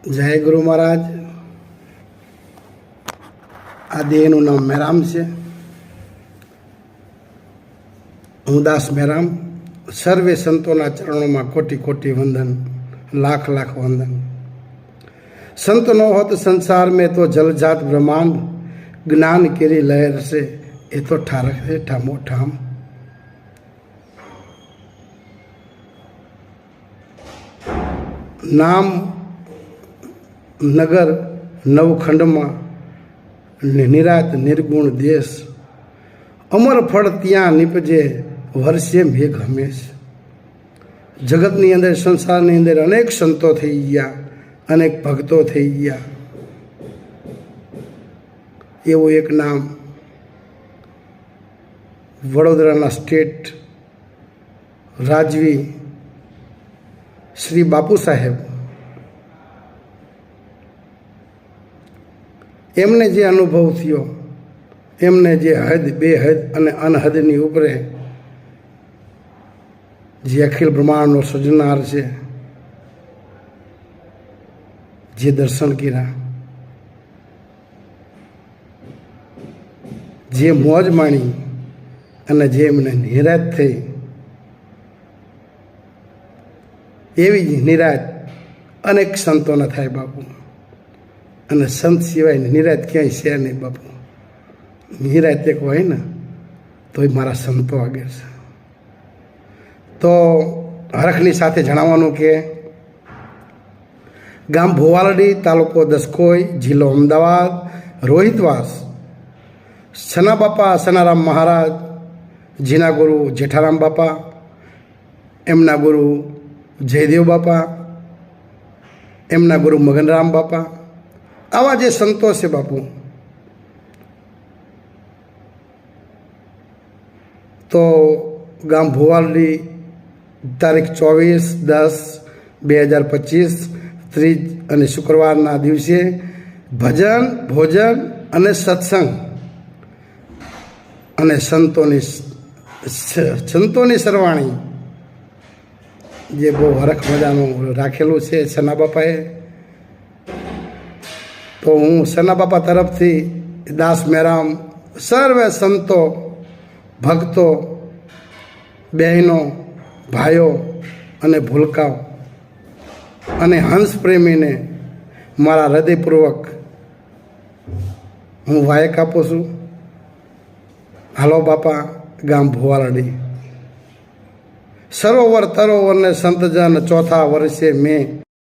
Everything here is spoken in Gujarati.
જય ગુરુ મહારાજ. આ દેહનું નામ મેરામ છે. હું દાસ મેરામ. સર્વે સંતોના ચરણોમાં કોટી કોટી વંદન, લાખ લાખ વંદન. સંત નો હોત સંસાર મેં તો જલજાત બ્રહ્માંડ, જ્ઞાન કેરી લહેર છે એ તો ઠારક છે ઠામો ઠામ. નામ નગર નવખંડમાં નિરાત નિર્ગુણ દેશ, અમર ફળ ત્યાં નીપજે વર્ષે મેઘ હંમેશ. જગતની અંદર, સંસારની અંદર અનેક સંતો થઈ ગયા, અનેક ભક્તો થઈ ગયા. એવું એક નામ વડોદરાના સ્ટેટ રાજવી શ્રી બાપુ સાહેબ, એમને જે અનુભવ થયો, એમને જે હદ, બેહદ અને અનહદની ઉપરે જે અખિલ બ્રહ્માંડનો સર્જનાર છે, જે દર્શન કર્યા, જે મોજ માણી અને જે એમને નિરાત થઈ, એવી જ નિરાત અનેક સંતોને થાય બાપુ. અને સંત સિવાય નિરાત ક્યાંય છે નહીં બાપુ. નિરાત એક હોય ને તો એ મારા સંતો આગળ છે. તો હરખની સાથે જણાવવાનું કે ગામ ભોવાલડી, તાલુકો દસકોઈ, જિલ્લો અમદાવાદ, રોહિતવાસ, સના બાપા સનારામ મહારાજ, જીના ગુરુ જેઠારામ બાપા, એમના ગુરુ જયદેવ બાપા, એમના ગુરુ મગનરામ બાપા, આવા જે સંતો છે બાપુ. તો ગામ ભુવાલડી, તારીખ 24/10/2025, ત્રીજ અને શુક્રવારના દિવસે ભજન, ભોજન અને સત્સંગ અને સંતોની સરવાણી જે બહુ હરખ મજાનું રાખેલું છે સના બાપાએ. તો હું સના બાપા તરફથી દાસ મેરામ સર્વે સંતો, ભક્તો, બહેનો, ભાઈઓ અને ભૂલકાઓ અને હંસ પ્રેમીને મારા હૃદયપૂર્વક હું વાયક આપું છું. હાલો બાપા, ગામ ભુવાલડી. સરોવર તરોવરને સંતજન ચોથા વર્ષે મેં